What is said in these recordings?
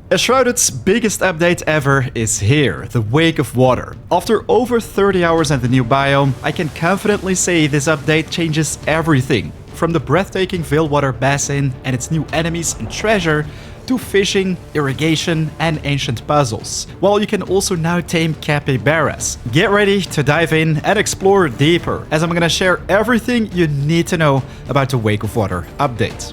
Enshrouded's biggest update ever is here, the Wake of Water. After over 30 hours in the new biome, I can confidently say this update changes everything. From the breathtaking Veilwater Basin and its new enemies and treasure, to fishing, irrigation, and ancient puzzles. While you can also now tame Capybaras. Get ready to dive in and explore deeper, as I'm gonna share everything you need to know about the Wake of Water update.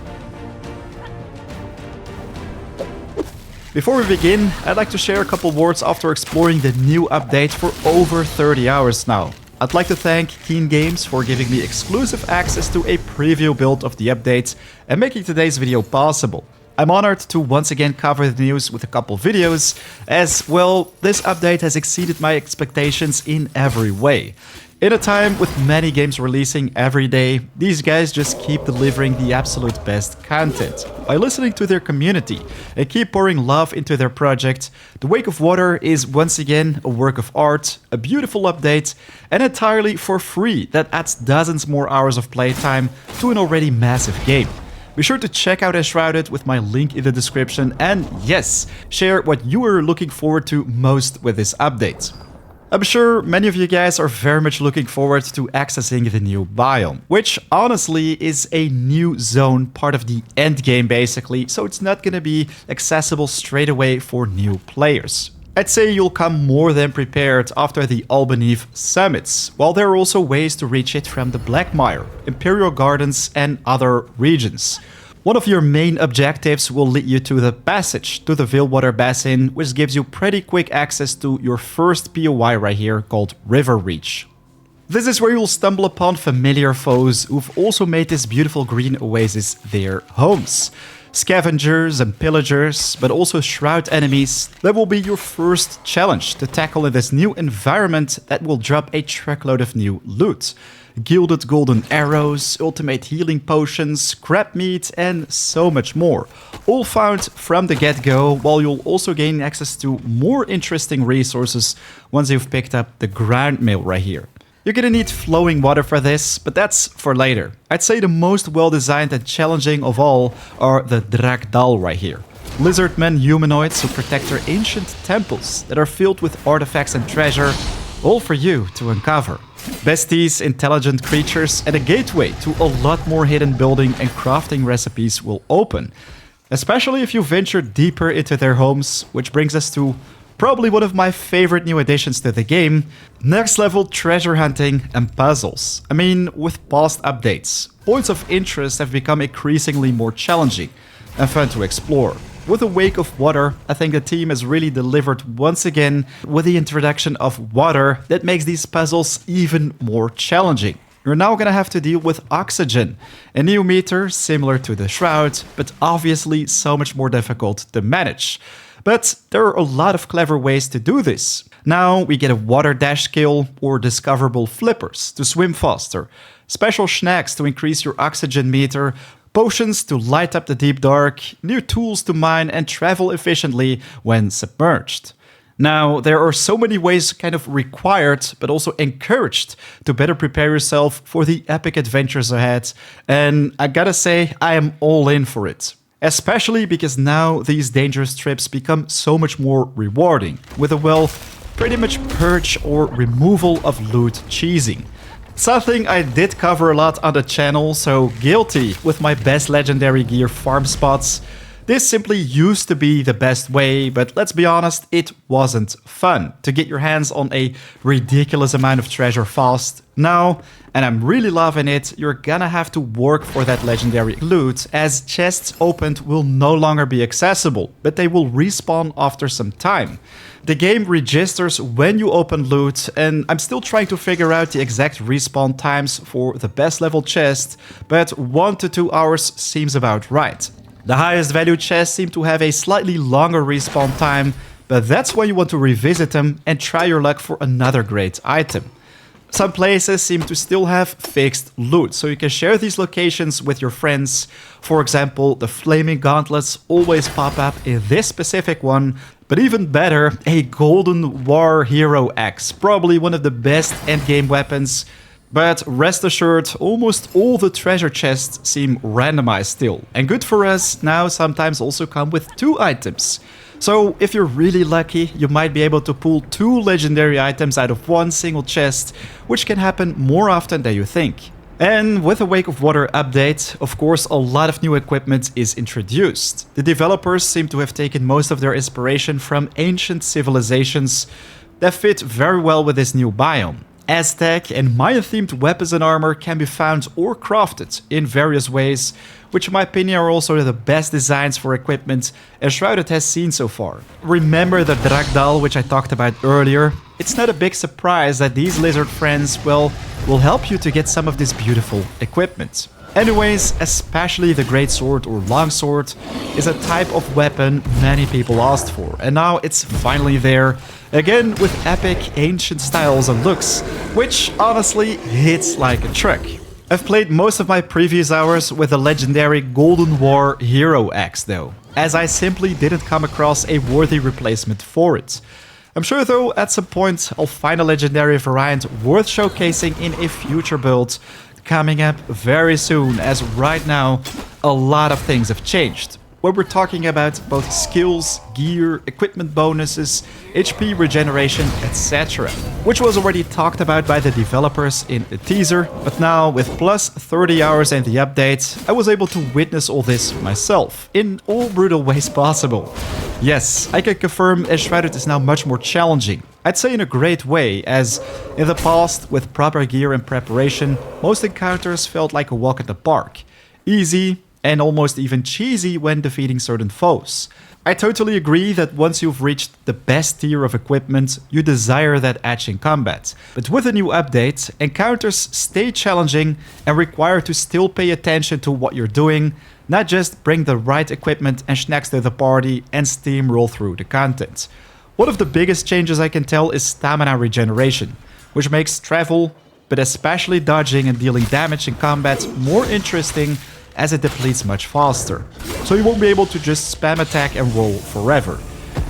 Before we begin, I'd like to share a couple words after exploring the new update for over 30 hours now. I'd like to thank Keen Games for giving me exclusive access to a preview build of the update and making today's video possible. I'm honored to once again cover the news with a couple videos, as well, this update has exceeded my expectations in every way. In a time with many games releasing every day, these guys just keep delivering the absolute best content. By listening to their community and keep pouring love into their project, The Wake of Water is once again a work of art, a beautiful update, and entirely for free that adds dozens more hours of playtime to an already massive game. Be sure to check out Enshrouded with my link in the description and yes, share what you are looking forward to most with this update. I'm sure many of you guys are very much looking forward to accessing the new biome, which honestly is a new zone, part of the endgame basically, so it's not gonna be accessible straight away for new players. I'd say you'll come more than prepared after the Albanese summits, while there are also ways to reach it from the Black Mire, Imperial Gardens and other regions. One of your main objectives will lead you to the passage to the Veilwater Basin, which gives you pretty quick access to your first POI right here called River Reach. This is where you'll stumble upon familiar foes who've also made this beautiful green oasis their homes. Scavengers and pillagers, but also shroud enemies that will be your first challenge to tackle in this new environment that will drop a truckload of new loot. Gilded golden arrows, ultimate healing potions, crab meat, and so much more. All found from the get-go, while you'll also gain access to more interesting resources once you've picked up the ground mill right here. You're gonna need flowing water for this, but that's for later. I'd say the most well-designed and challenging of all are the Drak'Dal right here. Lizardmen humanoids who protect their ancient temples that are filled with artifacts and treasure, all for you to uncover. Besties, intelligent creatures, and a gateway to a lot more hidden building and crafting recipes will open. Especially if you venture deeper into their homes, which brings us to probably one of my favorite new additions to the game, next level treasure hunting and puzzles. I mean, with past updates, points of interest have become increasingly more challenging and fun to explore. With a Wake of Water, I think the team has really delivered once again with the introduction of water that makes these puzzles even more challenging. You're now gonna have to deal with oxygen, a new meter similar to the Shroud, but obviously so much more difficult to manage. But there are a lot of clever ways to do this. Now we get a water dash skill or discoverable flippers to swim faster, special snacks to increase your oxygen meter, potions to light up the deep dark, new tools to mine and travel efficiently when submerged. Now, there are so many ways kind of required, but also encouraged to better prepare yourself for the epic adventures ahead, and I gotta say, I am all in for it. Especially because now these dangerous trips become so much more rewarding, with a well, pretty much purge or removal of loot cheesing. Something I did cover a lot on the channel, so guilty with my best legendary gear farm spots. This simply used to be the best way, but let's be honest, it wasn't fun to get your hands on a ridiculous amount of treasure fast. Now, and I'm really loving it, you're gonna have to work for that legendary loot, as chests opened will no longer be accessible, but they will respawn after some time. The game registers when you open loot, and I'm still trying to figure out the exact respawn times for the best level chest, but 1 to 2 hours seems about right. The highest value chests seem to have a slightly longer respawn time, but that's when you want to revisit them and try your luck for another great item. Some places seem to still have fixed loot, so you can share these locations with your friends. For example, the flaming gauntlets always pop up in this specific one, but even better, a golden war hero axe, probably one of the best endgame weapons. But rest assured, almost all the treasure chests seem randomized still, and good for us now sometimes also come with 2 items. So if you're really lucky, you might be able to pull 2 legendary items out of one single chest, which can happen more often than you think. And with the Wake of Water update, of course, a lot of new equipment is introduced. The developers seem to have taken most of their inspiration from ancient civilizations that fit very well with this new biome. Aztec and Mayan themed weapons and armor can be found or crafted in various ways, which in my opinion are also the best designs for equipment Enshrouded has seen so far. Remember the Drak'Dal which I talked about earlier? It's not a big surprise that these lizard friends will help you to get some of this beautiful equipment. Anyways, especially the Great Sword or Longsword is a type of weapon many people asked for, and now it's finally there, again with epic ancient styles and looks, which honestly hits like a truck. I've played most of my previous hours with the legendary Golden War Hero Axe though, as I simply didn't come across a worthy replacement for it. I'm sure though at some point I'll find a legendary variant worth showcasing in a future build, coming up very soon, as right now a lot of things have changed. When we're talking about both skills, gear, equipment bonuses, HP regeneration, etc. Which was already talked about by the developers in the teaser, but now with plus 30 hours and the update, I was able to witness all this myself, in all brutal ways possible. Yes, I can confirm Enshrouded is now much more challenging. I'd say in a great way, as in the past, with proper gear and preparation, most encounters felt like a walk in the park. Easy, and almost even cheesy when defeating certain foes. I totally agree that once you've reached the best tier of equipment, you desire that edge in combat. But with a new update, encounters stay challenging and require to still pay attention to what you're doing, not just bring the right equipment and snacks to the party and steamroll through the content. One of the biggest changes I can tell is stamina regeneration, which makes travel, but especially dodging and dealing damage in combat, more interesting as it depletes much faster. So you won't be able to just spam attack and roll forever.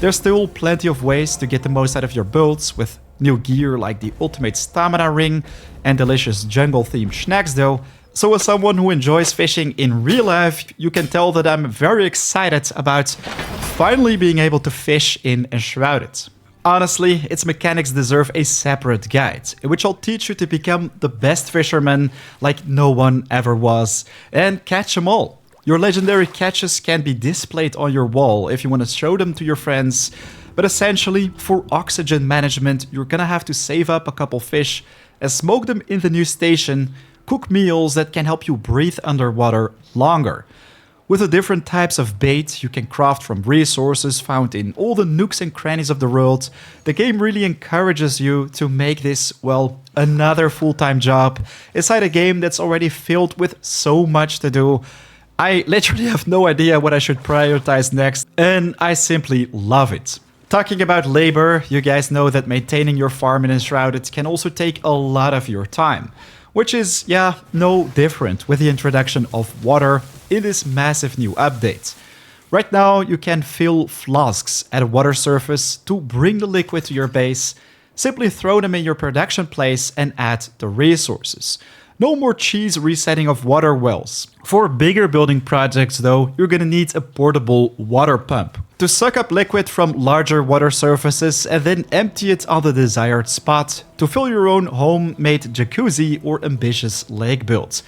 There's still plenty of ways to get the most out of your builds with new gear like the ultimate stamina ring and delicious jungle themed snacks though. So as someone who enjoys fishing in real life, you can tell that I'm very excited about finally being able to fish in Enshrouded. Honestly, its mechanics deserve a separate guide, in which I'll teach you to become the best fisherman like no one ever was, and catch them all. Your legendary catches can be displayed on your wall if you want to show them to your friends, but essentially, for oxygen management, you're gonna have to save up a couple fish and smoke them in the new station, cook meals that can help you breathe underwater longer. With the different types of bait you can craft from resources found in all the nooks and crannies of the world, the game really encourages you to make this, well, another full-time job inside a game that's already filled with so much to do. I literally have no idea what I should prioritize next, and I simply love it. Talking about labor, you guys know that maintaining your farm in Enshrouded can also take a lot of your time, which is, yeah, no different with the introduction of water in this massive new update. Right now, you can fill flasks at a water surface to bring the liquid to your base, simply throw them in your production place and add the resources. No more cheese resetting of water wells. For bigger building projects though, you're gonna need a portable water pump to suck up liquid from larger water surfaces and then empty it on the desired spot to fill your own homemade jacuzzi or ambitious lake build.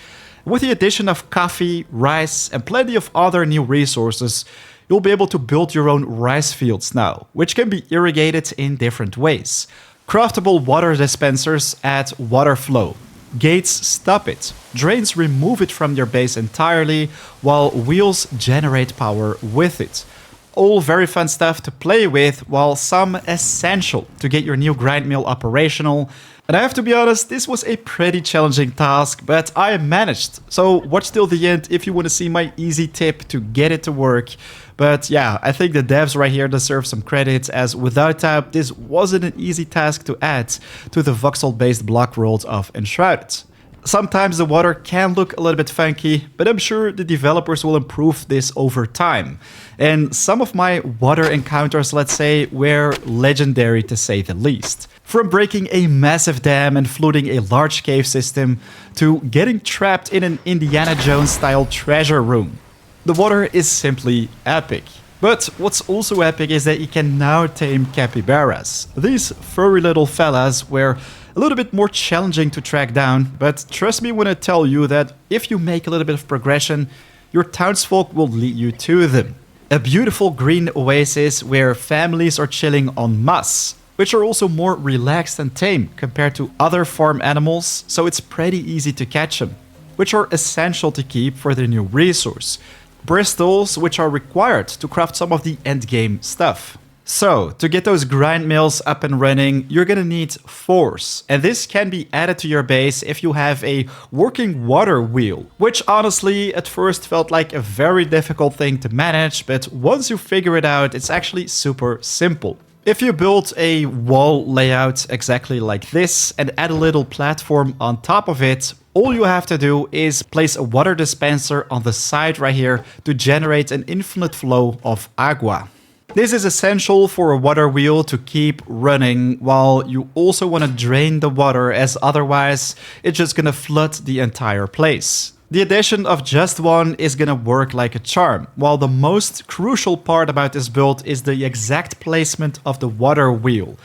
With the addition of coffee, rice and plenty of other new resources, you'll be able to build your own rice fields now, which can be irrigated in different ways. Craftable water dispensers add water flow. Gates stop it. Drains remove it from your base entirely, while wheels generate power with it. All very fun stuff to play with, while some essential to get your new grind mill operational. And I have to be honest, this was a pretty challenging task, but I managed. So watch till the end if you want to see my easy tip to get it to work. But yeah, I think the devs right here deserve some credit, as without doubt this wasn't an easy task to add to the voxel-based block world of Enshrouded. Sometimes the water can look a little bit funky, but I'm sure the developers will improve this over time. And some of my water encounters, let's say, were legendary to say the least. From breaking a massive dam and flooding a large cave system, to getting trapped in an Indiana Jones style treasure room. The water is simply epic. But what's also epic is that you can now tame capybaras. These furry little fellas were a little bit more challenging to track down, but trust me when I tell you that if you make a little bit of progression, your townsfolk will lead you to them. A beautiful green oasis where families are chilling en masse, which are also more relaxed and tame compared to other farm animals, so it's pretty easy to catch them, which are essential to keep for the new resource. Bristles, which are required to craft some of the endgame stuff. So, to get those grind mills up and running, you're gonna need force, and this can be added to your base if you have a working water wheel, which honestly at first felt like a very difficult thing to manage, but once you figure it out, it's actually super simple. If you build a wall layout exactly like this and add a little platform on top of it, all you have to do is place a water dispenser on the side right here to generate an infinite flow of agua. This is essential for a water wheel to keep running, while you also want to drain the water, as otherwise it's just gonna flood the entire place. The addition of just one is gonna work like a charm, while the most crucial part about this build is the exact placement of the water wheel.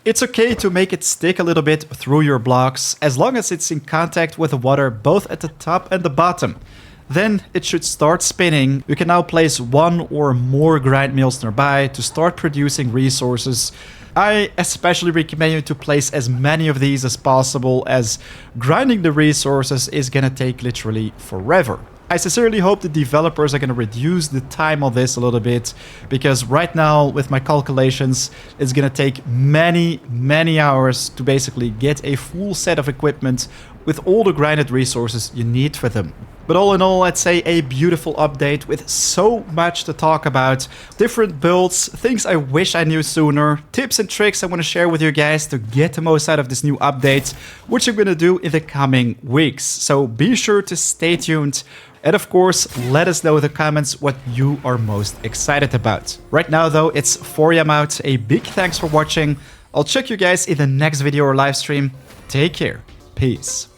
It's okay to make it stick a little bit through your blocks, as long as it's in contact with the water both at the top and the bottom. Then it should start spinning. You can now place one or more grind mills nearby to start producing resources. I especially recommend you to place as many of these as possible, as grinding the resources is gonna take literally forever. I sincerely hope the developers are gonna reduce the time on this a little bit, because right now with my calculations it's gonna take many hours to basically get a full set of equipment with all the grinded resources you need for them. But all in all, I'd say a beautiful update with so much to talk about. Different builds, things I wish I knew sooner, tips and tricks I want to share with you guys to get the most out of this new update, which I'm going to do in the coming weeks. So be sure to stay tuned. And of course, let us know in the comments what you are most excited about. Right now though, it's 4 AM out. A big thanks for watching. I'll check you guys in the next video or live stream. Take care. Peace.